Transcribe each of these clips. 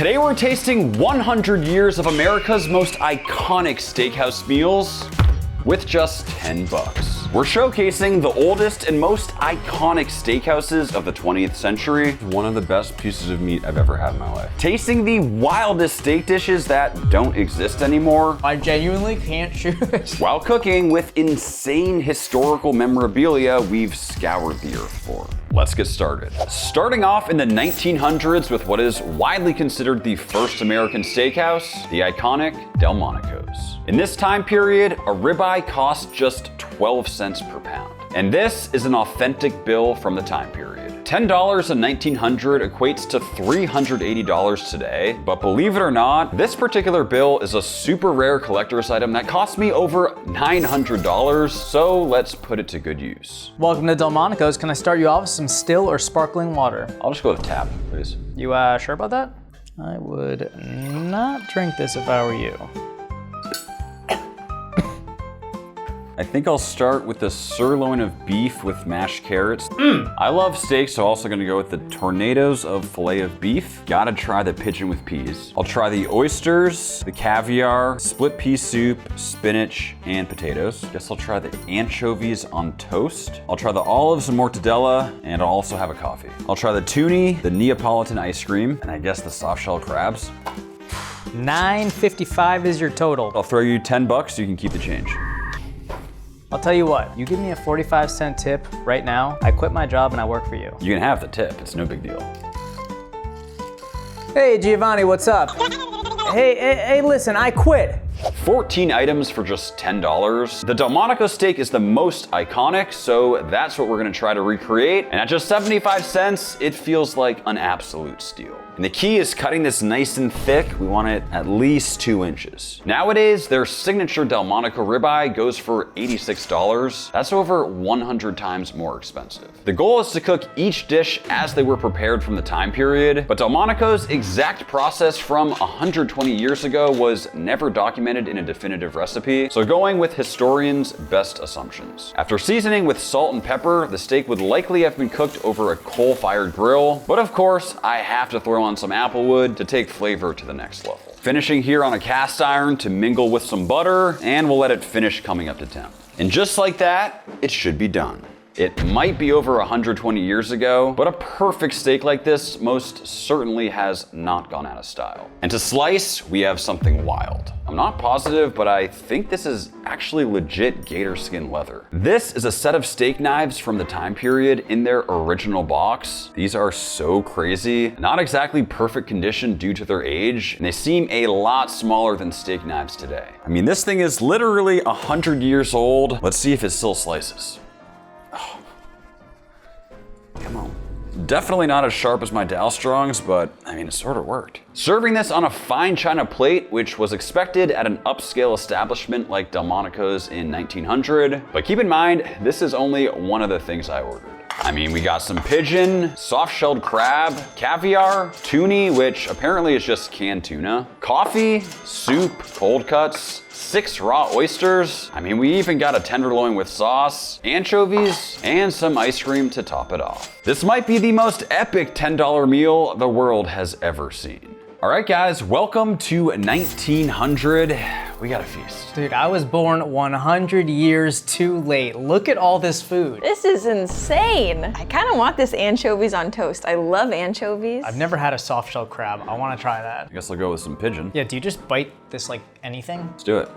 Today we're tasting 100 years of America's most iconic steakhouse meals with just 10 bucks. We're showcasing the oldest and most iconic steakhouses of the 20th century. One of the best pieces of meat I've ever had in my life. Tasting the wildest steak dishes that don't exist anymore. I genuinely can't choose. While cooking with insane historical memorabilia we've scoured the earth for. Let's get started. Starting off in the 1900s with what is widely considered the first American steakhouse, the iconic Delmonico's. In this time period, a ribeye cost just 12 cents per pound. And this is an authentic bill from the time period. $10 in 1900 equates to $380 today, but believe it or not, this particular bill is a super rare collector's item that cost me over $900, so let's put it to good use. Welcome to Delmonico's. Can I start you off with some still or sparkling water? I'll just go with tap, please. You sure about that? I would not drink this if I were you. I think I'll start with the sirloin of beef with mashed carrots. I love steak, so also gonna go with the tornadoes of filet of beef. Gotta try the pigeon with peas. I'll try the oysters, the caviar, split pea soup, spinach, and potatoes. Guess I'll try the anchovies on toast. I'll try the olives and mortadella, and I'll also have a coffee. I'll try the toonie, the Neapolitan ice cream, and I guess the soft shell crabs. $9.55 is your total. I'll throw you 10 bucks so you can keep the change. I'll tell you what, you give me a 45-cent tip right now, I quit my job and I work for you. You can have the tip, it's no big deal. Hey Giovanni, what's up? Hey, listen, I quit. 14 items for just $10. The Delmonico steak is the most iconic, so that's what we're gonna try to recreate. And at just 75 cents, it feels like an absolute steal. And the key is cutting this nice and thick. We want it at least 2 inches. Nowadays, their signature Delmonico ribeye goes for $86. That's over 100 times more expensive. The goal is to cook each dish as they were prepared from the time period, but Delmonico's exact process from 120 years ago was never documented in a definitive recipe, so going with historians' best assumptions. After seasoning with salt and pepper, the steak would likely have been cooked over a coal-fired grill, but of course, I have to throw on some applewood to take flavor to the next level. Finishing here on a cast iron to mingle with some butter, and we'll let it finish coming up to temp. And just like that, it should be done. It might be over 120 years ago, but a perfect steak like this most certainly has not gone out of style. And to slice, we have something wild. I'm not positive, but I think this is actually legit gator skin leather. This is a set of steak knives from the time period in their original box. These are so crazy. Not exactly perfect condition due to their age, and they seem a lot smaller than steak knives today. I mean, this thing is literally 100 years old. Let's see if it still slices. Oh. Come on. Definitely not as sharp as my Dalstrongs, but I mean, it sort of worked. Serving this on a fine china plate, which was expected at an upscale establishment like Delmonico's in 1900. But keep in mind, this is only one of the things I ordered. I mean, we got some pigeon, soft-shelled crab, caviar, toonie, which apparently is just canned tuna, coffee, soup, cold cuts, 6 raw oysters. I mean, we even got a tenderloin with sauce, anchovies, and some ice cream to top it off. This might be the most epic $10 meal the world has ever seen. All right, guys, welcome to 1900. We got a feast. Dude, I was born 100 years too late. Look at all this food. This is insane. I kind of want this anchovies on toast. I love anchovies. I've never had a soft shell crab. I want to try that. I guess I'll go with some pigeon. Yeah, do you just bite this like anything? Let's do it.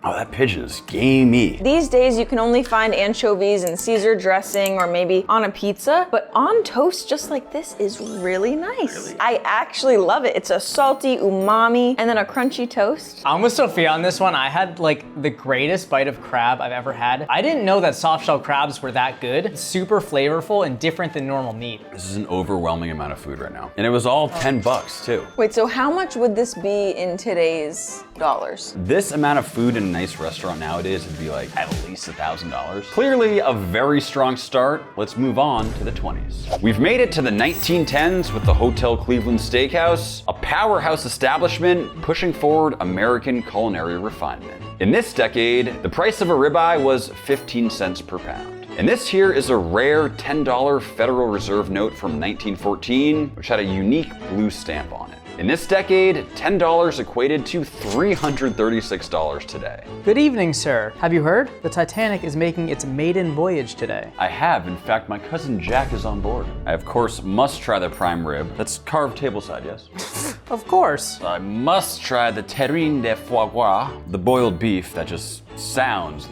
Oh, that pigeon is gamey. These days you can only find anchovies in Caesar dressing or maybe on a pizza, but on toast just like this is really nice. Really? I actually love it. It's a salty umami and then a crunchy toast. I'm with Sophia on this one. I had like the greatest bite of crab I've ever had. I didn't know that soft shell crabs were that good. Super flavorful and different than normal meat. This is an overwhelming amount of food right now. And it was all 10 bucks too. Wait, so how much would this be in today's dollars? This amount of food in a nice restaurant nowadays would be like at least $1,000. Clearly a very strong start. Let's move on to the 20s. We've made it to the 1910s with the Hotel Cleveland Steakhouse, a powerhouse establishment pushing forward American culinary refinement. In this decade, the price of a ribeye was 15 cents per pound. And this here is a rare $10 Federal Reserve note from 1914, which had a unique blue stamp on it. In this decade, $10 equated to $336 today. Good evening, sir. Have you heard? The Titanic is making its maiden voyage today. I have. In fact, my cousin Jack is on board. I, of course, must try the prime rib. That's carved tableside, yes? Of course. I must try the terrine de foie gras, the boiled beef that just sounds.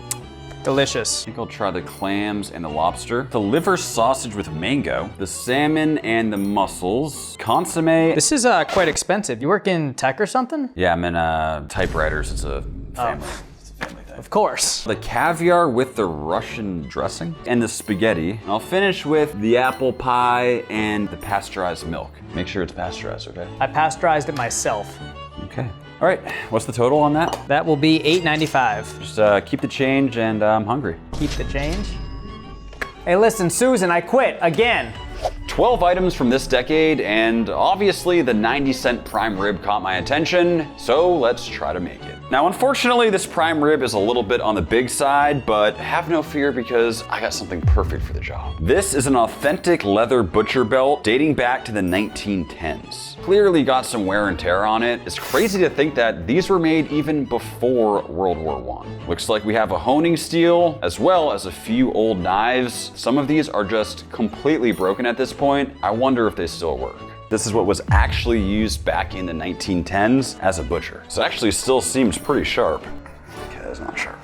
Delicious. I think I'll try the clams and the lobster, the liver sausage with mango, the salmon and the mussels, consomme. This is quite expensive. You work in tech or something? Yeah, I'm in typewriters. It's a family. It's a family thing. Of course. The caviar with the Russian dressing and the spaghetti. And I'll finish with the apple pie and the pasteurized milk. Make sure it's pasteurized, okay? I pasteurized it myself. Okay. All right, what's the total on that? That will be $8.95. Just keep the change and I'm hungry. Keep the change. Hey, listen, Susan, I quit again. 12 items from this decade, and obviously the 90-cent prime rib caught my attention, so let's try to make it. Now, unfortunately, this prime rib is a little bit on the big side, but have no fear because I got something perfect for the job. This is an authentic leather butcher belt dating back to the 1910s. Clearly got some wear and tear on it. It's crazy to think that these were made even before World War I. Looks like we have a honing steel, as well as a few old knives. Some of these are just completely broken at this point. I wonder if they still work. This is what was actually used back in the 1910s as a butcher. So it actually still seems pretty sharp. Okay, that's not sharp.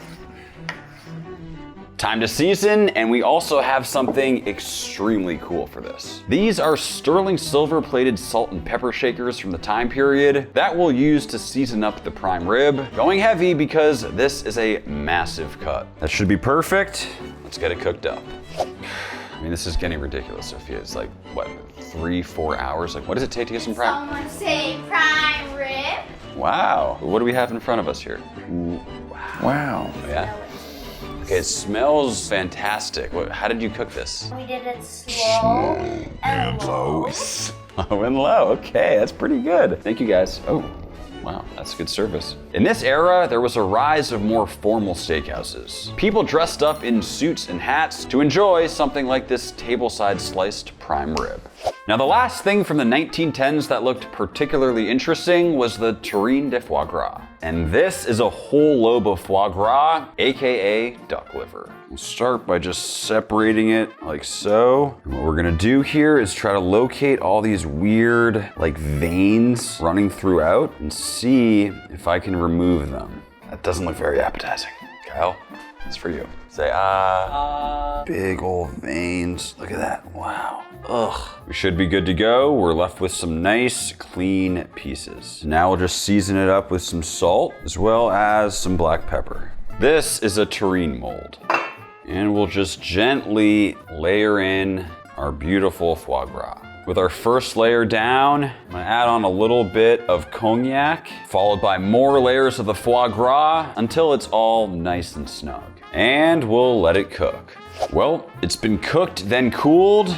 Time to season, and we also have something extremely cool for this. These are sterling silver plated salt and pepper shakers from the time period that we'll use to season up the prime rib. Going heavy because this is a massive cut. That should be perfect. Let's get it cooked up. I mean, this is getting ridiculous, Sophia. It's like, what, 3-4 hours? Like, what does it take to get some prime? Someone say prime rib. Wow. What do we have in front of us here? Ooh, wow. Yeah. Okay, it smells fantastic. How did you cook this? We did it slow and low. Slow and low. Okay, that's pretty good. Thank you, guys. Oh. Wow, that's good service. In this era, there was a rise of more formal steakhouses. People dressed up in suits and hats to enjoy something like this tableside sliced prime rib. Now, the last thing from the 1910s that looked particularly interesting was the terrine de foie gras. And this is a whole lobe of foie gras, AKA duck liver. We'll start by just separating it like so. And what we're gonna do here is try to locate all these weird like veins running throughout and see if I can remove them. That doesn't look very appetizing. Kyle, it's for you. Say big old veins. Look at that, wow. Ugh. We should be good to go. We're left with some nice, clean pieces. Now we'll just season it up with some salt as well as some black pepper. This is a terrine mold. And we'll just gently layer in our beautiful foie gras. With our first layer down, I'm gonna add on a little bit of cognac, followed by more layers of the foie gras until it's all nice and snug. And we'll let it cook. Well, it's been cooked, then cooled.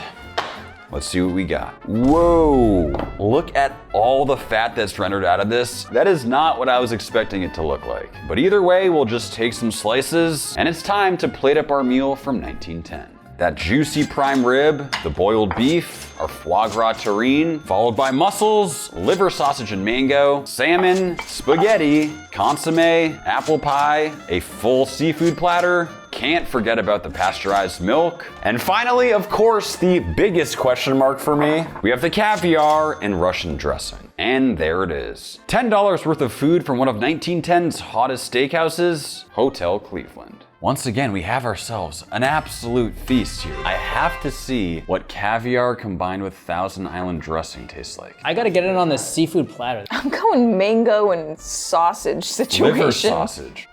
Let's see what we got. Whoa, look at all the fat that's rendered out of this. That is not what I was expecting it to look like. But either way, we'll just take some slices, and it's time to plate up our meal from 1910. That juicy prime rib, the boiled beef, our foie gras terrine, followed by mussels, liver sausage and mango, salmon, spaghetti, consomme, apple pie, a full seafood platter. Can't forget about the pasteurized milk. And finally, of course, the biggest question mark for me, we have the caviar and Russian dressing. And there it is. $10 worth of food from one of 1910's hottest steakhouses, Hotel Cleveland. Once again, we have ourselves an absolute feast here. I have to see what caviar combined with Thousand Island dressing tastes like. I gotta get in on this seafood platter. I'm going mango and sausage situation. Liver sausage.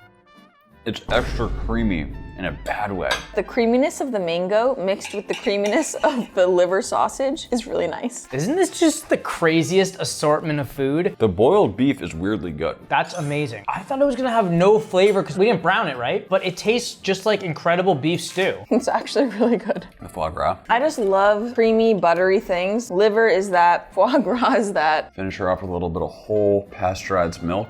It's extra creamy in a bad way. The creaminess of the mango mixed with the creaminess of the liver sausage is really nice. Isn't this just the craziest assortment of food? The boiled beef is weirdly good. That's amazing. I thought it was gonna have no flavor because we didn't brown it, right? But it tastes just like incredible beef stew. It's actually really good. The foie gras. I just love creamy, buttery things. Liver is that, foie gras is that. Finish her off with a little bit of whole pasteurized milk.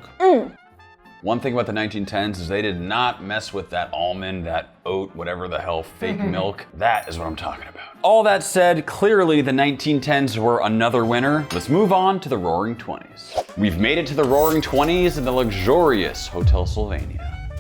One thing about the 1910s is they did not mess with that almond, that oat, whatever the hell, fake milk. That is what I'm talking about. All that said, clearly the 1910s were another winner. Let's move on to the Roaring 20s. We've made it to the Roaring 20s in the luxurious Hotel Sylvania.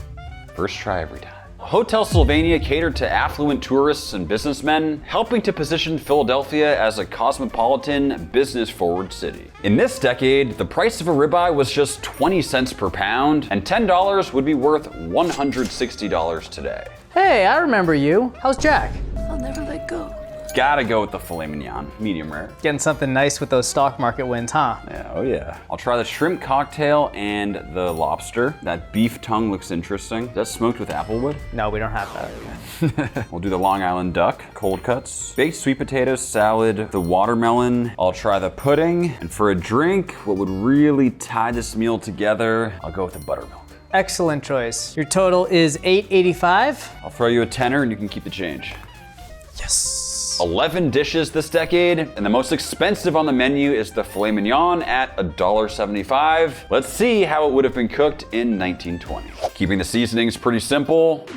First try every time. Hotel Sylvania catered to affluent tourists and businessmen, helping to position Philadelphia as a cosmopolitan, business-forward city. In this decade, the price of a ribeye was just 20 cents per pound, and $10 would be worth $160 today. Hey, I remember you. How's Jack? I'll never let go. Gotta go with the filet mignon, medium rare. Getting something nice with those stock market wins, huh? Yeah, oh yeah. I'll try the shrimp cocktail and the lobster. That beef tongue looks interesting. Is that smoked with applewood? No, we don't have that. We'll do the Long Island duck, cold cuts, baked sweet potatoes, salad, the watermelon. I'll try the pudding. And for a drink, what would really tie this meal together, I'll go with the buttermilk. Excellent choice. Your total is $8.85. I'll throw you a tenner and you can keep the change. Yes. 11 dishes this decade, and the most expensive on the menu is the filet mignon at $1.75. Let's see how it would have been cooked in 1920. Keeping the seasonings pretty simple.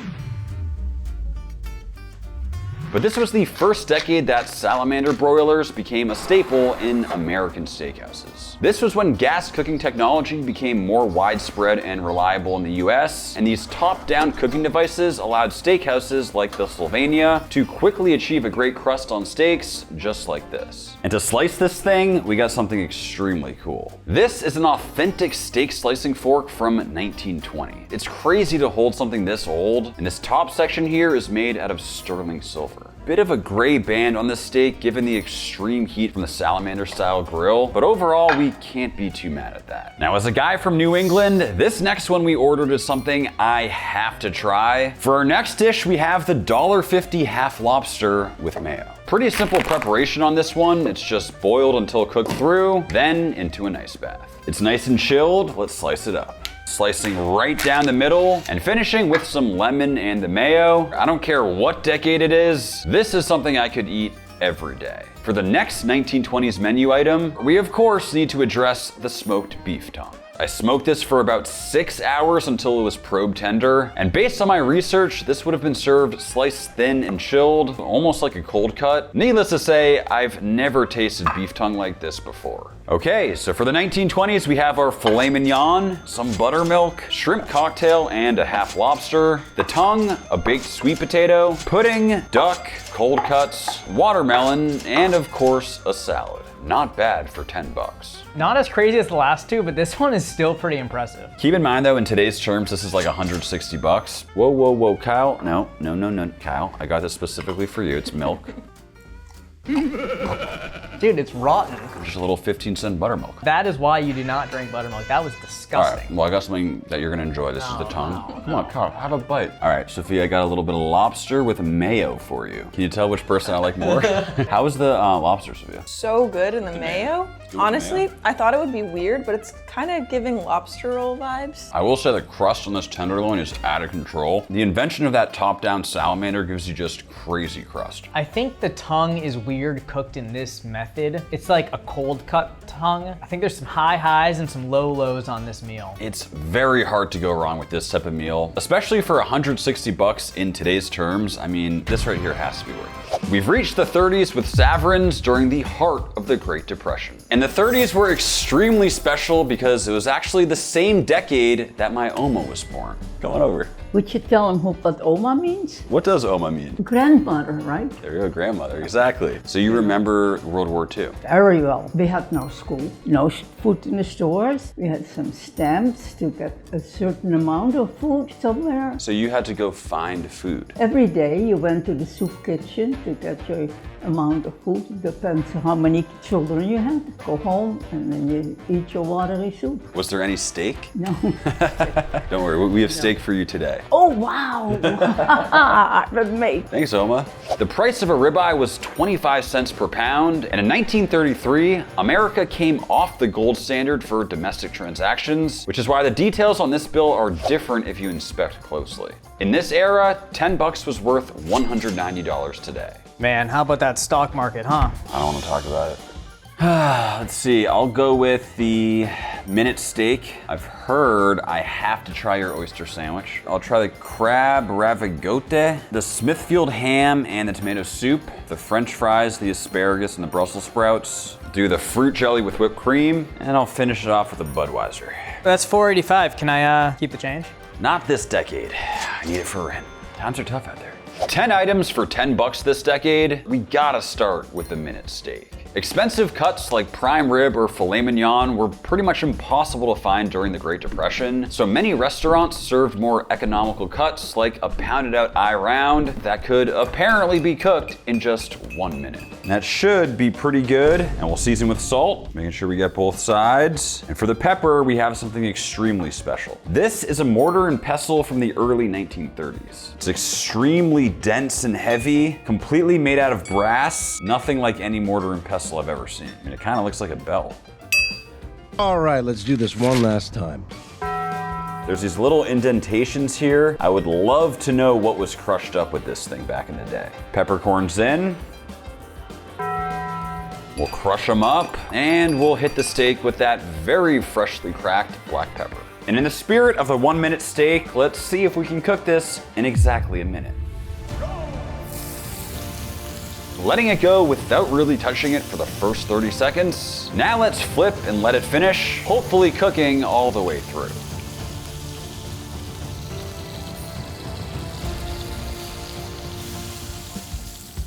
But this was the first decade that salamander broilers became a staple in American steakhouses. This was when gas cooking technology became more widespread and reliable in the US, and these top-down cooking devices allowed steakhouses like the Sylvania to quickly achieve a great crust on steaks just like this. And to slice this thing, we got something extremely cool. This is an authentic steak slicing fork from 1920. It's crazy to hold something this old, and this top section here is made out of sterling silver. Bit of a gray band on this steak given the extreme heat from the salamander style grill, but overall we can't be too mad at that. Now as a guy from New England, this next one we ordered is something I have to try. For our next dish we have the $1.50 half lobster with mayo. Pretty simple preparation on this one. It's just boiled until cooked through, then into an ice bath. It's nice and chilled, let's slice it up. Slicing right down the middle and finishing with some lemon and the mayo. I don't care what decade it is, this is something I could eat every day. For the next 1920s menu item, we of course need to address the smoked beef tongue. I smoked this for about 6 hours until it was probe tender, and based on my research, this would have been served sliced thin and chilled, almost like a cold cut. Needless to say, I've never tasted beef tongue like this before. Okay, so for the 1920s, we have our filet mignon, some buttermilk, shrimp cocktail, and a half lobster. The tongue, a baked sweet potato, pudding, duck, cold cuts, watermelon, and of course, a salad. Not bad for 10 bucks. Not as crazy as the last two, but this one is still pretty impressive. Keep in mind though, in today's terms, this is like 160 bucks. Whoa, whoa, whoa, Kyle. No, Kyle. I got this specifically for you. It's milk. Dude, it's rotten. Just a little 15-cent buttermilk. That is why you do not drink buttermilk. That was All disgusting. right, well, I got something that you're gonna enjoy. This is the tongue. Come on, Kyle, have a bite. All right, Sophia, I got a little bit of lobster with mayo for you. Can you tell which person I like more? How was the lobster, Sophia? So good in the mayo. Honestly, I thought it would be weird, but it's kind of giving lobster roll vibes. I will say the crust on this tenderloin is out of control. The invention of that top-down salamander gives you just crazy crust. I think the tongue is weird cooked in this method. It's like a cold cut tongue. I think there's some high highs and some low lows on this meal. It's very hard to go wrong with this type of meal, especially for 160 bucks in today's terms. I mean, this right here has to be worth it. We've reached the 30s with Savrins during the heart of the Great Depression. And the 30s were extremely special because it was actually the same decade that my Oma was born. Come on over. Would you tell them what Oma means? What does Oma mean? Grandmother, right? There you go, grandmother, exactly. So you remember World War II? Very well. We had no school, no food in the stores. We had some stamps to get a certain amount of food somewhere. So you had to go find food. Every day you went to the soup kitchen to get your amount of food. It depends on how many children you had. Go home and then you eat your watery soup. Was there any steak? No. Don't worry, we have steak for you today. Oh, wow. That's made. Thanks, Oma. The price of a ribeye was 25 cents per pound, and in 1933, America came off the gold standard for domestic transactions, which is why the details on this bill are different if you inspect closely. In this era, 10 bucks was worth $190 today. Man, how about that stock market, huh? I don't want to talk about it. Let's see, I'll go with the minute steak. I've heard I have to try your oyster sandwich. I'll try the crab ravigote, the Smithfield ham and the tomato soup, the French fries, the asparagus, and the Brussels sprouts. Do the fruit jelly with whipped cream, and I'll finish it off with a Budweiser. That's $4.85. Can I keep the change? Not this decade. I need it for rent. Times are tough out there. 10 items for 10 bucks this decade. We gotta start with the minute steak. Expensive cuts like prime rib or filet mignon were pretty much impossible to find during the Great Depression, so many restaurants served more economical cuts like a pounded out eye round that could apparently be cooked in just 1 minute. And that should be pretty good, and we'll season with salt, making sure we get both sides. And for the pepper, we have something extremely special. This is a mortar and pestle from the early 1930s. It's extremely dense and heavy, completely made out of brass, nothing like any mortar and pestle I've ever seen. I mean, it kind of looks like a bell. All right, let's do this one last time. There's these little indentations here. I would love to know what was crushed up with this thing back in the day. Peppercorns in. We'll crush them up, and we'll hit the steak with that very freshly cracked black pepper. And in the spirit of the 1 minute steak, let's see if we can cook this in exactly a minute. Letting it go without really touching it for the first 30 seconds. Now let's flip and let it finish, hopefully cooking all the way through.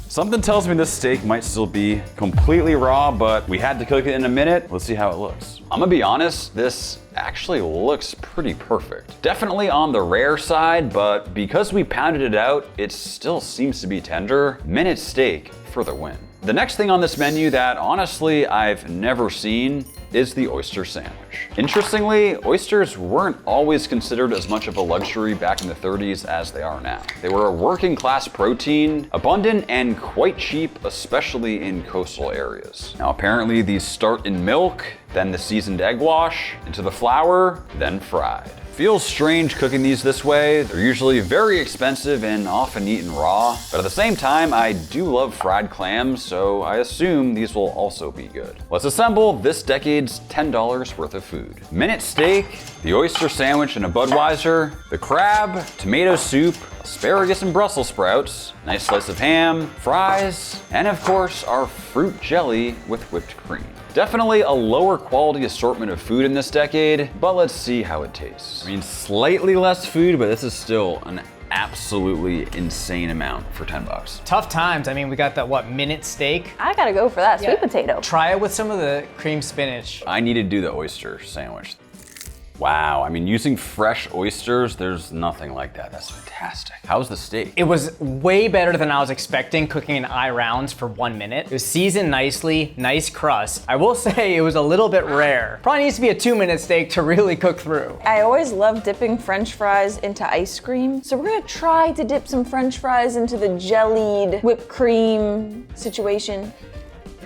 Something tells me this steak might still be completely raw, but we had to cook it in a minute. Let's see how it looks. I'm gonna be honest, this actually looks pretty perfect. Definitely on the rare side, but because we pounded it out, it still seems to be tender. Minute steak for the win. The next thing on this menu that honestly I've never seen is the oyster sandwich. Interestingly, oysters weren't always considered as much of a luxury back in the 30s as they are now. They were a working class protein, abundant and quite cheap, especially in coastal areas. Now apparently these start in milk, then the seasoned egg wash, into the flour, then fried. Feels strange cooking these this way. They're usually very expensive and often eaten raw, but at the same time, I do love fried clams, so I assume these will also be good. Let's assemble this decade's $10 worth of food. Minute steak, the oyster sandwich and a Budweiser, the crab, tomato soup, asparagus and Brussels sprouts, nice slice of ham, fries, and of course, our fruit jelly with whipped cream. Definitely a lower quality assortment of food in this decade, but let's see how it tastes. I mean, slightly less food, but this is still an absolutely insane amount for 10 bucks. Tough times. I mean, we got that, minute steak? I gotta go for that sweet potato. Try it with some of the cream spinach. I need to do the oyster sandwich. Wow, I mean, using fresh oysters, there's nothing like that. That's fantastic. How's the steak? It was way better than I was expecting, cooking in eye rounds for 1 minute. It was seasoned nicely, nice crust. I will say it was a little bit rare. Probably needs to be a 2 minute steak to really cook through. I always love dipping French fries into ice cream, so we're gonna try to dip some French fries into the jellied whipped cream situation.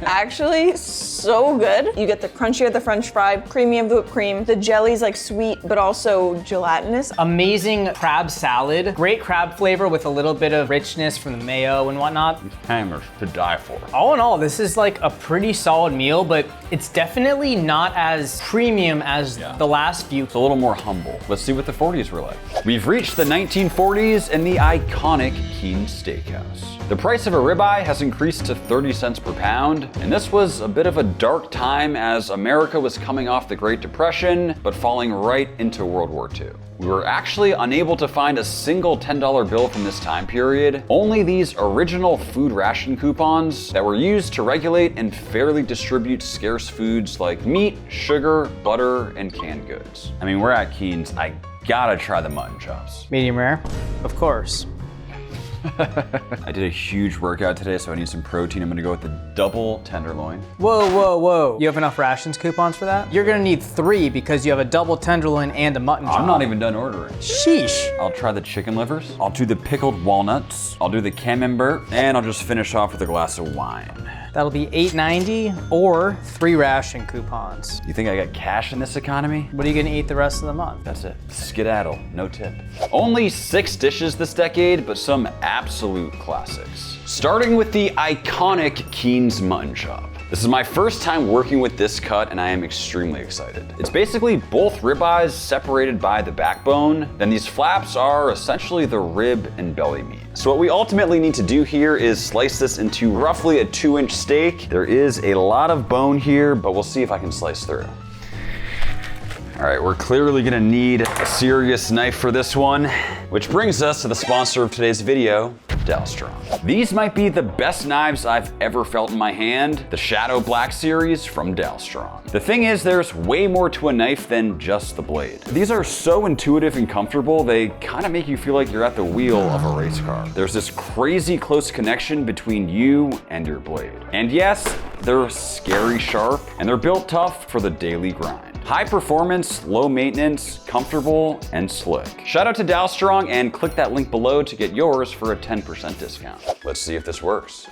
Actually, so good. You get the crunchy of the French fry, creamy of the whipped cream. The jelly's like sweet, but also gelatinous. Amazing crab salad. Great crab flavor with a little bit of richness from the mayo and whatnot. Hammers to die for. All in all, this is like a pretty solid meal, but it's definitely not as premium as the last few. It's a little more humble. Let's see what the 40s were like. We've reached the 1940s and the iconic Keen's Steakhouse. The price of a ribeye has increased to 30 cents per pound, and this was a bit of a dark time as America was coming off the Great Depression, but falling right into World War II. We were actually unable to find a single $10 bill from this time period, only these original food ration coupons that were used to regulate and fairly distribute scarce foods like meat, sugar, butter, and canned goods. I mean, we're at Keen's, I gotta try the mutton chops. Medium rare, of course. I did a huge workout today, so I need some protein. I'm gonna go with the double tenderloin. Whoa, whoa, whoa. You have enough rations coupons for that? You're gonna need 3 because you have a double tenderloin and a mutton chop. I'm not even done ordering. Sheesh. I'll try the chicken livers. I'll do the pickled walnuts. I'll do the camembert, and I'll just finish off with a glass of wine. That'll be $8.90 or 3 ration coupons. You think I got cash in this economy? What are you gonna eat the rest of the month? That's it. Skedaddle, no tip. Only 6 dishes this decade, but some absolute classics. Starting with the iconic Keen's mutton chop. This is my first time working with this cut and I am extremely excited. It's basically both ribeyes separated by the backbone, then these flaps are essentially the rib and belly meat. So what we ultimately need to do here is slice this into roughly a 2-inch steak. There is a lot of bone here, but we'll see if I can slice through. All right, we're clearly gonna need a serious knife for this one, which brings us to the sponsor of today's video, Delstrong. These might be the best knives I've ever felt in my hand, the Shadow Black series from Delstrong. The thing is, there's way more to a knife than just the blade. These are so intuitive and comfortable, they kind of make you feel like you're at the wheel of a race car. There's this crazy close connection between you and your blade. And yes, they're scary sharp, and they're built tough for the daily grind. High performance, low maintenance, comfortable, and slick. Shout out to Delstrong and click that link below to get yours for a 10% discount. Let's see if this works.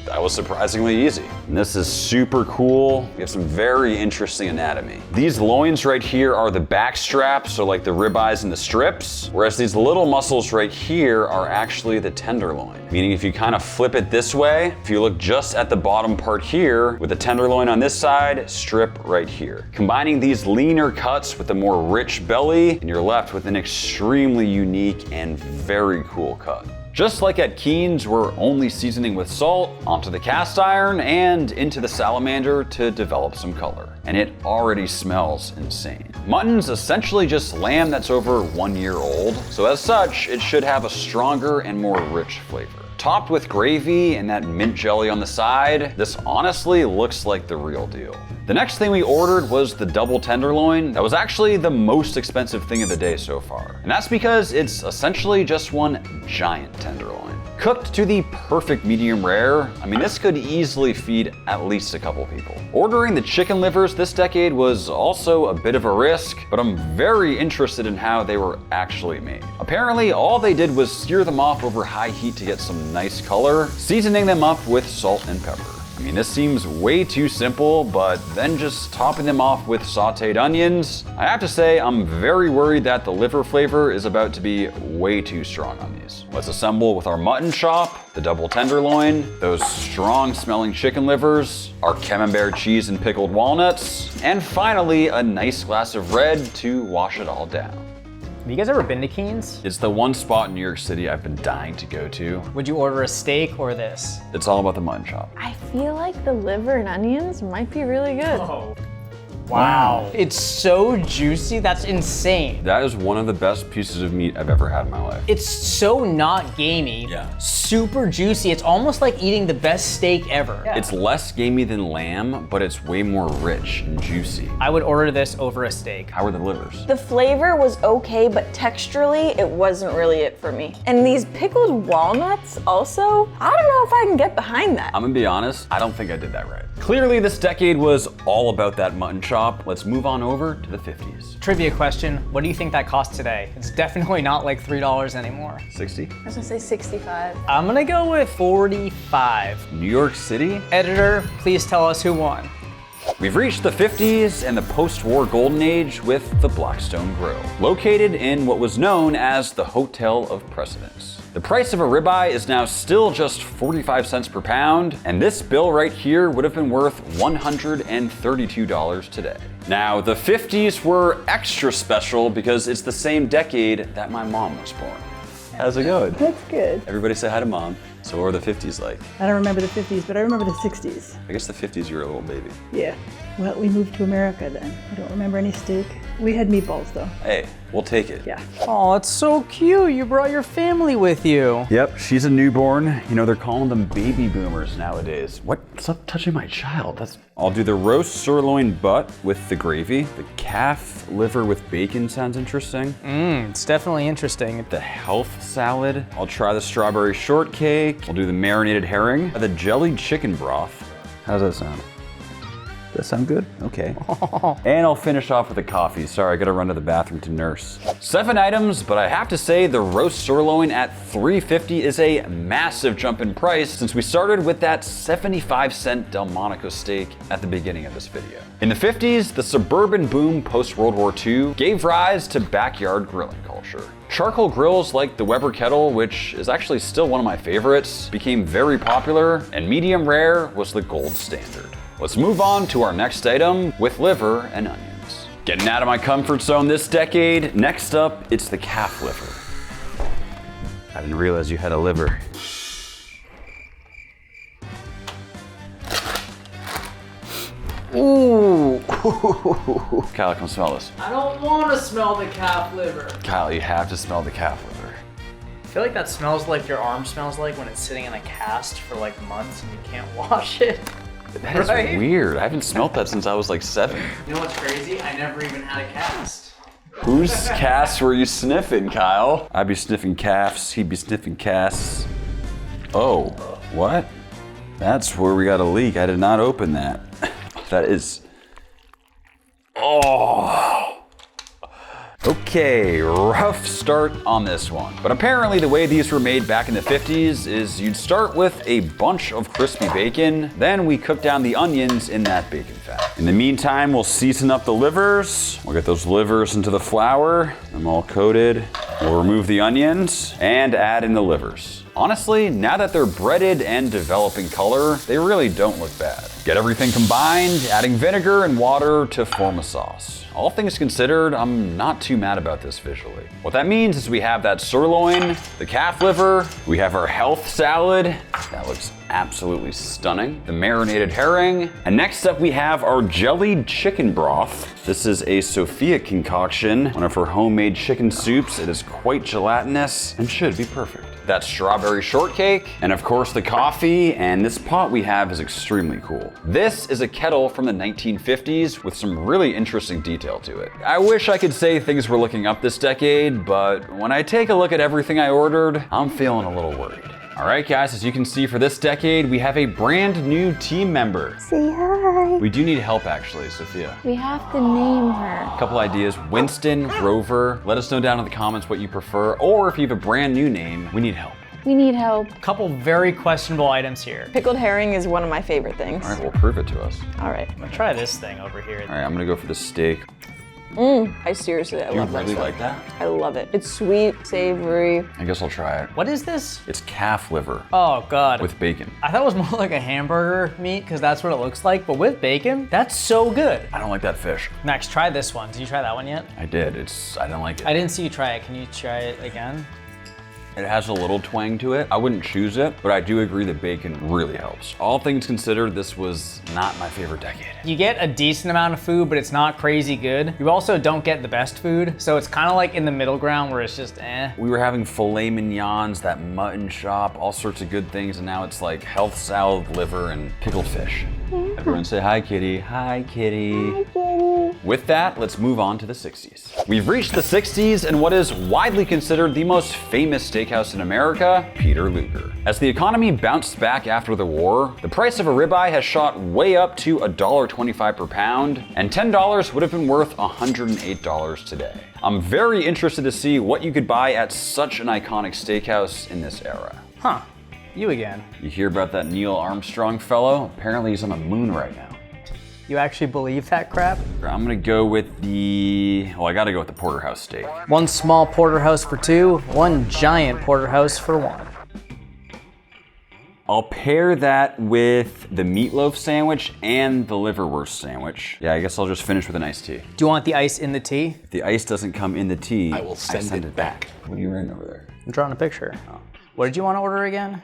That was surprisingly easy. And this is super cool. We have some very interesting anatomy. These loins right here are the back straps, so like the ribeyes and the strips, whereas these little muscles right here are actually the tenderloin. Meaning if you kind of flip it this way, if you look just at the bottom part here, with the tenderloin on this side, strip right here. Combining these leaner cuts with a more rich belly, and you're left with an extremely unique and very cool cut. Just like at Keen's, we're only seasoning with salt, onto the cast iron, and into the salamander to develop some color. And it already smells insane. Mutton's essentially just lamb that's over 1 year old, so as such, it should have a stronger and more rich flavor. Topped with gravy and that mint jelly on the side, this honestly looks like the real deal. The next thing we ordered was the double tenderloin. That was actually the most expensive thing of the day so far. And that's because it's essentially just one giant tenderloin. Cooked to the perfect medium rare, I mean, this could easily feed at least a couple people. Ordering the chicken livers this decade was also a bit of a risk, but I'm very interested in how they were actually made. Apparently, all they did was sear them off over high heat to get some nice color, seasoning them up with salt and pepper. I mean, this seems way too simple, but then just topping them off with sauteed onions. I have to say, I'm very worried that the liver flavor is about to be way too strong on these. Let's assemble with our mutton chop, the double tenderloin, those strong smelling chicken livers, our camembert cheese and pickled walnuts, and finally, a nice glass of red to wash it all down. Have you guys ever been to Keen's? It's the one spot in New York City I've been dying to go to. Would you order a steak or this? It's all about the mutton chop. I feel like the liver and onions might be really good. Oh. Wow. It's so juicy, that's insane. That is one of the best pieces of meat I've ever had in my life. It's so not gamey, super juicy. It's almost like eating the best steak ever. It's less gamey than lamb, but it's way more rich and juicy. I would order this over a steak. How are the livers? The flavor was okay, but texturally, it wasn't really it for me. And these pickled walnuts also, I don't know if I can get behind that. I'm gonna be honest, I don't think I did that right. Clearly this decade was all about that mutton chop. Let's move on over to the 50s. Trivia question, what do you think that costs today? It's definitely not like $3 anymore. 60? I was gonna say 65. I'm gonna go with 45. New York City? Editor, please tell us who won. We've reached the 50s and the post-war golden age with the Blackstone Grill, located in what was known as the Hotel of Precedence. The price of a ribeye is now still just 45 cents per pound, and this bill right here would have been worth $132 today. Now, the 50s were extra special because it's the same decade that my mom was born. How's it going? That's good. Everybody say hi to mom. So what were the 50s like? I don't remember the 50s, but I remember the 60s. I guess the 50s you were a little baby. Yeah. Well, we moved to America then. I don't remember any steak. We had meatballs though. Hey, we'll take it. Yeah. Oh, it's so cute. You brought your family with you. Yep, she's a newborn. You know, they're calling them baby boomers nowadays. What? Stop touching my child. I'll do the roast sirloin butt with the gravy. The calf liver with bacon sounds interesting. It's definitely interesting. The health salad. I'll try the strawberry shortcake. We'll do the marinated herring. The jellied chicken broth. How does that sound? Does that sound good? Okay. And I'll finish off with a coffee. Sorry, I gotta run to the bathroom to nurse. 7 items, but I have to say the roast sirloin at $3.50 is a massive jump in price since we started with that 75-cent Delmonico steak at the beginning of this video. In the 50s, the suburban boom post-World War II gave rise to backyard grilling culture. Charcoal grills like the Weber kettle, which is actually still one of my favorites, became very popular, and medium rare was the gold standard. Let's move on to our next item with liver and onions. Getting out of my comfort zone this decade, next up, it's the calf liver. I didn't realize you had a liver. Ooh. Kyle, come smell this. I don't want to smell the calf liver. Kyle, you have to smell the calf liver. I feel like that smells like your arm smells like when it's sitting in a cast for like months and you can't wash it. That is weird. I haven't smelled that since I was like 7. You know what's crazy? I never even had a cast. Whose casts were you sniffing, Kyle? I'd be sniffing calves, he'd be sniffing casts. Oh, what? That's where we got a leak. I did not open that. That is, oh. Okay, rough start on this one. But apparently the way these were made back in the 50s is you'd start with a bunch of crispy bacon, then we cook down the onions in that bacon fat. In the meantime, we'll season up the livers. We'll get those livers into the flour, them all coated. We'll remove the onions and add in the livers. Honestly, now that they're breaded and developing color, they really don't look bad. Get everything combined, adding vinegar and water to form a sauce. All things considered, I'm not too mad about this visually. What that means is we have that sirloin, the calf liver, we have our health salad. That looks absolutely stunning. The marinated herring. And next up we have our jellied chicken broth. This is a Sophia concoction, one of her homemade chicken soups. It is quite gelatinous and should be perfect. That strawberry shortcake, and of course the coffee, and this pot we have is extremely cool. This is a kettle from the 1950s with some really interesting detail to it. I wish I could say things were looking up this decade, but when I take a look at everything I ordered, I'm feeling a little worried. All right, guys, as you can see for this decade, we have a brand new team member. Say hi. We do need help actually, Sophia. We have to name her. A couple ideas, Winston, Rover. Let us know down in the comments what you prefer, or if you have a brand new name, we need help. We need help. Couple very questionable items here. Pickled herring is one of my favorite things. All right, well, prove it to us. All right. I'm gonna try this thing over here. All right, I'm gonna go for the steak. I seriously, I You love that really stuff. like that? I love it. It's sweet, savory. I guess I'll try it. What is this? It's calf liver Oh God. with bacon. I thought it was more like a hamburger meat because that's what it looks like, but with bacon, that's so good. I don't like that fish. Next, try this one. Did you try that one yet? I did. I don't like it. I didn't see you try it. Can you try it again? It has a little twang to it. I wouldn't choose it, but I do agree that bacon really helps. All things considered, this was not my favorite decade. You get a decent amount of food, but it's not crazy good. You also don't get the best food, so it's kind of like in the middle ground where it's just eh. We were having filet mignons, that mutton chop, all sorts of good things, and now it's like health salad, liver, and pickled fish. Everyone say hi, kitty. Hi, kitty. Hi, Denny. With that, let's move on to the 60s. We've reached the 60s and what is widely considered the most famous steakhouse in America, Peter Luger. As the economy bounced back after the war, the price of a ribeye has shot way up to $1.25 per pound, and $10 would have been worth $108 today. I'm very interested to see what you could buy at such an iconic steakhouse in this era. Huh, you again. You hear about that Neil Armstrong fellow? Apparently he's on the moon right now. You actually believe that crap? I'm gonna go with I gotta go with the porterhouse steak. One small porterhouse for two, one giant porterhouse for one. I'll pair that with the meatloaf sandwich and the liverwurst sandwich. Yeah, I guess I'll just finish with an iced tea. Do you want the ice in the tea? If the ice doesn't come in the tea, I will send it back. What are you writing over there? I'm drawing a picture. What did you want to order again?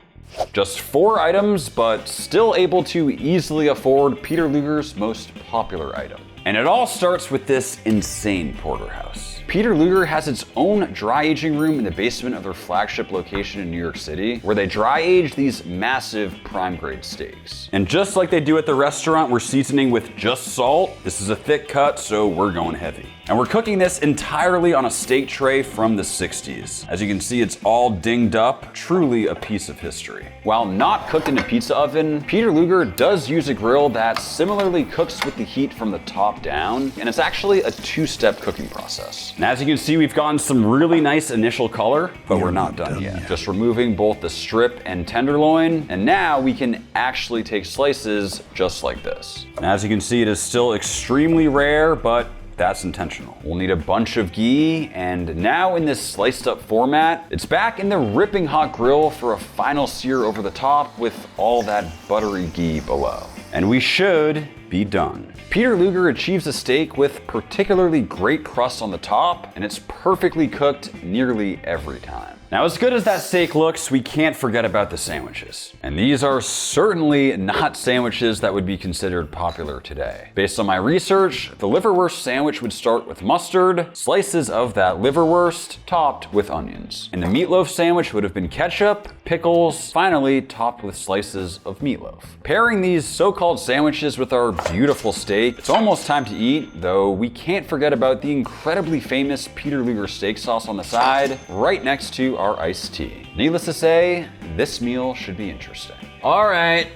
Just 4 items, but still able to easily afford Peter Luger's most popular item. And it all starts with this insane porterhouse. Peter Luger has its own dry aging room in the basement of their flagship location in New York City, where they dry age these massive prime grade steaks. And just like they do at the restaurant, we're seasoning with just salt. This is a thick cut, so we're going heavy. And we're cooking this entirely on a steak tray from the 60s. As you can see, it's all dinged up, truly a piece of history. While not cooked in a pizza oven, Peter Luger does use a grill that similarly cooks with the heat from the top down, and it's actually a 2-step cooking process. And as you can see, we've gotten some really nice initial color, but we're not done yet. Just removing both the strip and tenderloin, and now we can actually take slices just like this. And as you can see, it is still extremely rare, but that's intentional. We'll need a bunch of ghee, and now in this sliced up format, it's back in the ripping hot grill for a final sear over the top with all that buttery ghee below. And we should be done. Peter Luger achieves a steak with particularly great crust on the top, and it's perfectly cooked nearly every time. Now, as good as that steak looks, we can't forget about the sandwiches. And these are certainly not sandwiches that would be considered popular today. Based on my research, the liverwurst sandwich would start with mustard, slices of that liverwurst topped with onions. And the meatloaf sandwich would have been ketchup, pickles, finally topped with slices of meatloaf. Pairing these so-called sandwiches with our beautiful steak, it's almost time to eat, though we can't forget about the incredibly famous Peter Luger steak sauce on the side, right next to our iced tea. Needless to say, this meal should be interesting. All right.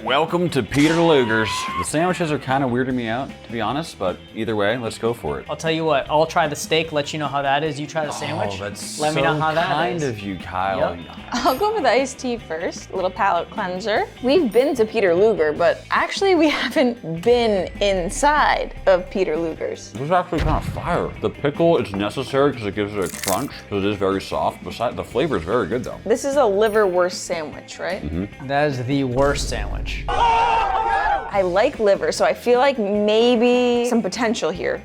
Welcome to Peter Luger's. The sandwiches are kind of weirding me out, to be honest, but either way, let's go for it. I'll tell you what, I'll try the steak, let you know how that is. You try the sandwich. Oh, that's let me know how that kind is. of you, Kyle. Yep. I'll go for the iced tea first, a little palate cleanser. We've been to Peter Luger, but actually we haven't been inside of Peter Luger's. This is actually kind of fire. The pickle is necessary because it gives it a crunch, because it is very soft. Besides, the flavor is very good though. This is a liverwurst sandwich, right? That is the worst sandwich. I like liver, so I feel like maybe some potential here.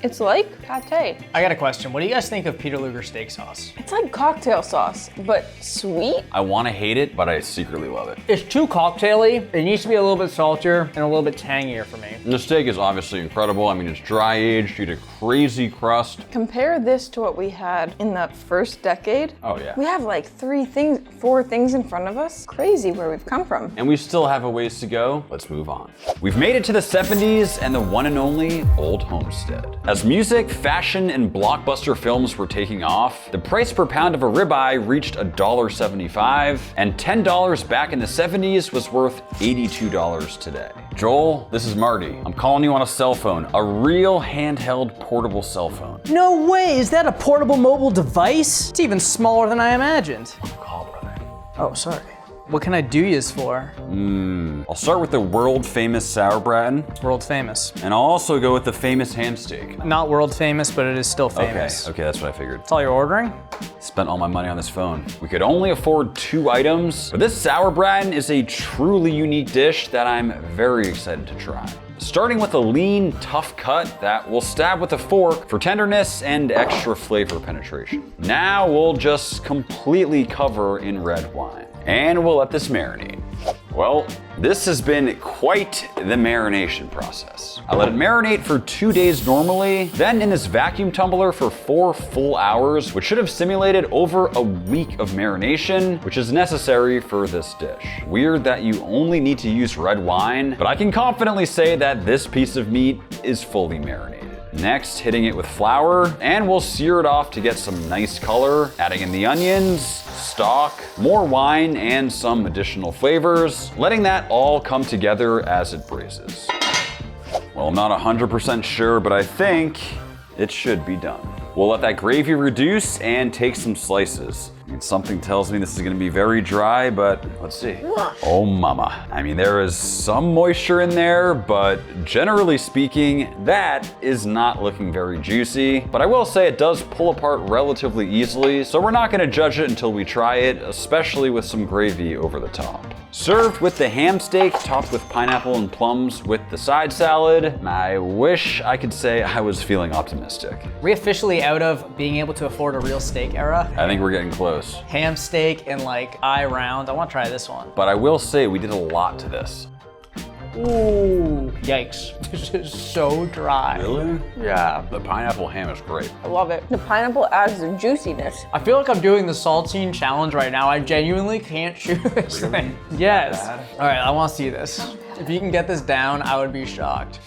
It's like pate. I got a question. What do you guys think of Peter Luger steak sauce? It's like cocktail sauce, but sweet. I want to hate it, but I secretly love it. It's too cocktaily. It needs to be a little bit saltier and a little bit tangier for me. And the steak is obviously incredible. I mean, it's dry aged, you get a crazy crust. Compare this to what we had in the first decade. Oh yeah. We have like 4 things in front of us. Crazy where we've come from. And we still have a ways to go. Let's move on. We've made it to the 70s and the one and only Old Homestead. As music, fashion, and blockbuster films were taking off, the price per pound of a ribeye reached $1.75, and $10 back in the 70s was worth $82 today. Joel, this is Marty. I'm calling you on a cell phone, a real handheld portable cell phone. No way, is that a portable mobile device? It's even smaller than I imagined. Call, brother. Oh, sorry. What can I do yous for? I'll start with the world famous sauerbraten, World famous. and I'll also go with the famous ham steak. Not world famous, but it is still famous. Okay, that's what I figured. That's all you're ordering? Spent all my money on this phone. We could only afford 2 items, but this sauerbraten is a truly unique dish that I'm very excited to try. Starting with a lean, tough cut that we'll stab with a fork for tenderness and extra flavor penetration. Now we'll just completely cover in red wine. And we'll let this marinate. Well, this has been quite the marination process. I let it marinate for 2 days normally, then in this vacuum tumbler for 4 full hours, which should have simulated over a week of marination, which is necessary for this dish. Weird that you only need to use red wine, but I can confidently say that this piece of meat is fully marinated. Next, hitting it with flour, and we'll sear it off to get some nice color, adding in the onions, stock, more wine, and some additional flavors, letting that all come together as it braises. Well, I'm not 100% sure, but I think it should be done. We'll let that gravy reduce and take some slices. I mean, something tells me this is gonna be very dry, but let's see. Oh mama. I mean, there is some moisture in there, but generally speaking, that is not looking very juicy. But I will say it does pull apart relatively easily, so we're not gonna judge it until we try it, especially with some gravy over the top. Served with the ham steak topped with pineapple and plums with the side salad, I wish I could say I was feeling optimistic. Are we officially out of being able to afford a real steak era? I think we're getting close. Ham steak and like eye round. I want to try this one. But I will say we did a lot to this. Ooh, yikes. This is so dry. Really? Yeah. The pineapple ham is great. I love it. The pineapple adds the juiciness. I feel like I'm doing the saltine challenge right now. I genuinely can't chew this thing. Yes. All right, I want to see this. If you can get this down, I would be shocked.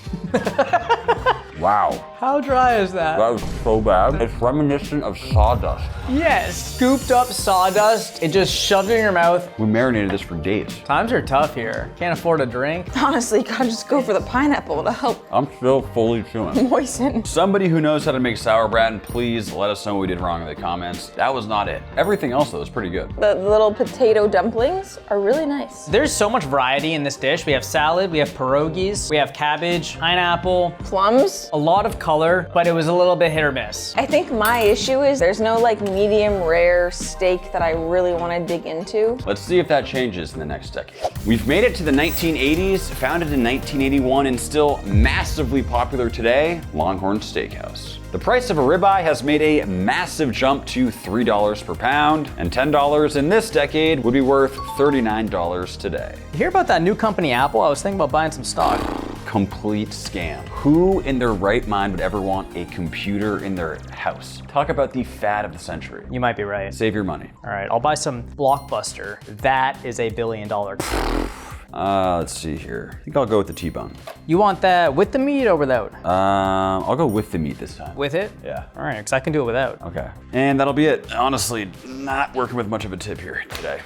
Wow, How dry is that? that was so bad. It's reminiscent of sawdust. Yes, scooped up sawdust. It just shoved it in your mouth. We marinated this for days. Times are tough here. Can't afford a drink. Honestly, you gotta just go for the pineapple to help I'm still fully chewing. moisten. Somebody who knows how to make sauerbraten, please let us know what we did wrong in the comments. That was not it. Everything else though is pretty good. The little potato dumplings are really nice. There's so much variety in this dish. We have salad, we have pierogies, we have cabbage, pineapple, Plums. a lot of color, but it was a little bit hit or miss. I think my issue is there's no like medium rare steak that I really want to dig into. Let's see if that changes in the next decade. We've made it to the 1980s, founded in 1981 and still massively popular today, Longhorn Steakhouse. The price of a ribeye has made a massive jump to $3 per pound, and $10 in this decade would be worth $39 today. You hear about that new company, Apple? I was thinking about buying some stock. Complete scam. Who in their right mind would ever want a computer in their house? Talk about the fad of the century. You might be right. Save your money. All right, I'll buy some Blockbuster. That is $1 billion. Let's see here. I think I'll go with the T-bone. You want that with the meat or without? I'll go with the meat this time. With it? Yeah. All right, because I can do it without. Okay. And that'll be it. Honestly, not working with much of a tip here today.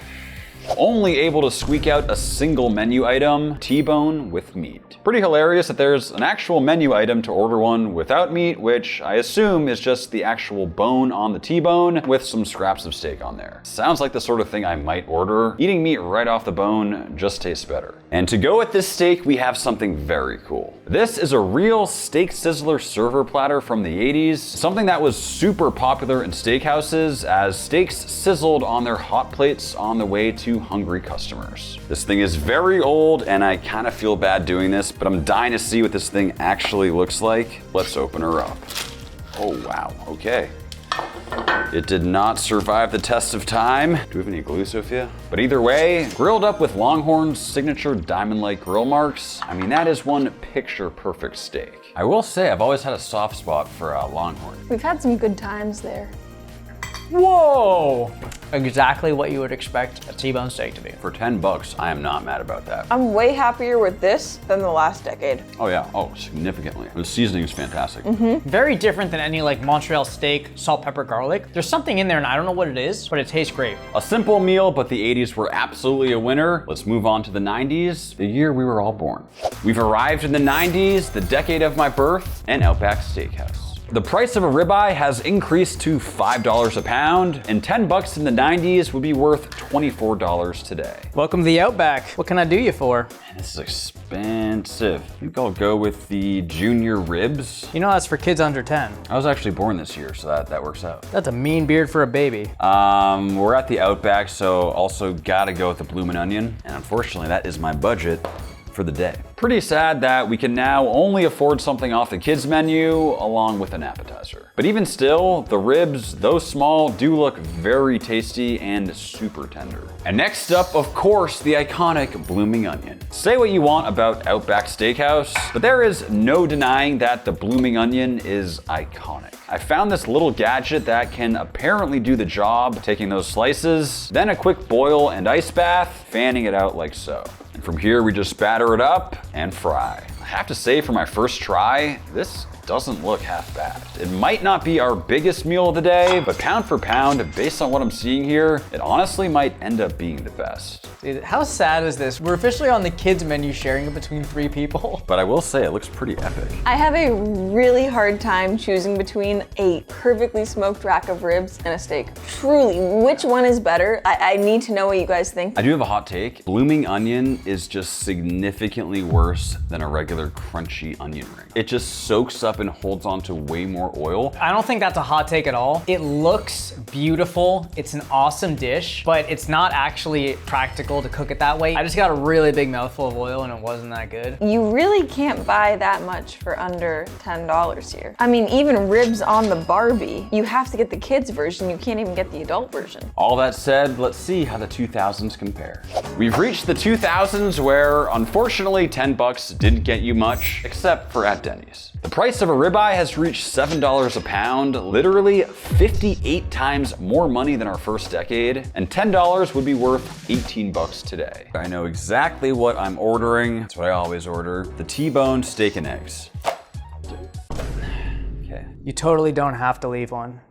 Only able to squeak out a single menu item, T-bone with meat. Pretty hilarious that there's an actual menu item to order one without meat, which I assume is just the actual bone on the T-bone with some scraps of steak on there. Sounds like the sort of thing I might order. Eating meat right off the bone just tastes better. And to go with this steak, we have something very cool. This is a real steak sizzler server platter from the 80s, something that was super popular in steakhouses as steaks sizzled on their hot plates on the way to hungry customers. This thing is very old and I kind of feel bad doing this, but I'm dying to see what this thing actually looks like. Let's open her up. Oh wow, okay. It did not survive the test of time. Do we have any glue, Sophia? But either way, grilled up with Longhorn's signature diamond-like grill marks, I mean, that is one picture-perfect steak. I will say, I've always had a soft spot for Longhorn. We've had some good times there. Whoa! Exactly what you would expect a T-bone steak to be. For 10 bucks, I am not mad about that. I'm way happier with this than the last decade. Oh yeah, oh, significantly. The seasoning is fantastic. Very different than any like Montreal steak, salt, pepper, garlic. There's something in there and I don't know what it is, but it tastes great. A simple meal, but the 80s were absolutely a winner. Let's move on to the 90s, the year we were all born. We've arrived in the 90s, the decade of my birth, and Outback Steakhouse. The price of a ribeye has increased to $5 a pound, and 10 bucks in the 90s would be worth $24 today. Welcome to the Outback. What can I do you for? Man, this is expensive. I think I'll go with the junior ribs. You know that's for kids under 10. I was actually born this year, so that works out. That's a mean beard for a baby. We're at the Outback, so also gotta go with the bloomin' onion, and unfortunately that is my budget for the day. Pretty sad that we can now only afford something off the kids menu along with an appetizer. But even still, the ribs, though small, do look very tasty and super tender. And next up, of course, the iconic blooming onion. Say what you want about Outback Steakhouse, but there is no denying that the blooming onion is iconic. I found this little gadget that can apparently do the job, taking those slices, then a quick boil and ice bath, fanning it out like so. And from here, we just batter it up and fry. I have to say, for my first try, this doesn't look half bad. It might not be our biggest meal of the day, but pound for pound, based on what I'm seeing here, it honestly might end up being the best. Dude, how sad is this? We're officially on the kids menu sharing it between 3 people. But I will say, it looks pretty epic. I have a really hard time choosing between a perfectly smoked rack of ribs and a steak. Truly, which one is better? I need to know what you guys think. I do have a hot take. Blooming onion is just significantly worse than a regular crunchy onion ring. It just soaks up and holds on to way more oil. I don't think that's a hot take at all. It looks beautiful. It's an awesome dish, but it's not actually practical to cook it that way. I just got a really big mouthful of oil and it wasn't that good. You really can't buy that much for under $10 here. I mean, even ribs on the Barbie, you have to get the kids version. You can't even get the adult version. All that said, let's see how the 2000s compare. We've reached the 2000s where, unfortunately, 10 bucks didn't get you much, except for at Denny's. The price of a ribeye has reached $7 a pound, literally 58 times more money than our first decade, and $10 would be worth 18 bucks today. I know exactly what I'm ordering. That's what I always order. The T-bone steak and eggs. Okay. You totally don't have to leave one.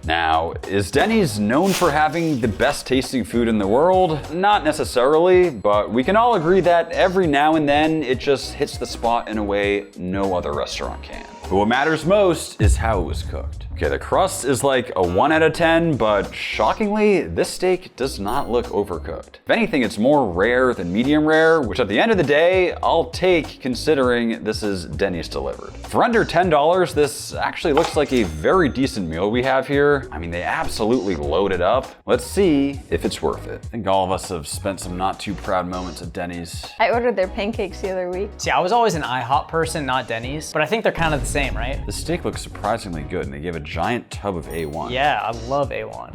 Now, is Denny's known for having the best tasting food in the world? Not necessarily, but we can all agree that every now and then it just hits the spot in a way no other restaurant can. But what matters most is how it was cooked. Okay, the crust is like a 1 out of 10, but shockingly, this steak does not look overcooked. If anything, it's more rare than medium rare, which at the end of the day, I'll take considering this is Denny's delivered. For under $10, this actually looks like a very decent meal we have here. I mean, they absolutely load it up. Let's see if it's worth it. I think all of us have spent some not too proud moments at Denny's. I ordered their pancakes the other week. See, I was always an IHOP person, not Denny's, but I think they're kind of the same, right? The steak looks surprisingly good, and they gave a giant tub of A1. Yeah, I love A1.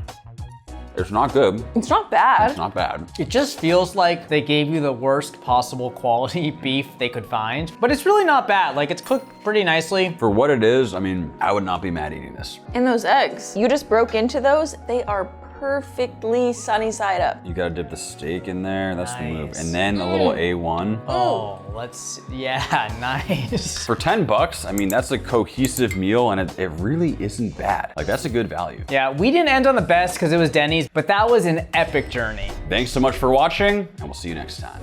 It's not good. It's not bad. It's not bad. It just feels like they gave you the worst possible quality beef they could find, but it's really not bad. Like, it's cooked pretty nicely. For what it is, I mean, I would not be mad eating this. And those eggs, you just broke into those. They are perfectly sunny side up. You gotta dip the steak in there, that's the move. Nice. And then a little A1. Oh, yeah, nice. For 10 bucks, I mean, that's a cohesive meal and it really isn't bad. Like, that's a good value. Yeah, we didn't end on the best because it was Denny's, but that was an epic journey. Thanks so much for watching, and we'll see you next time.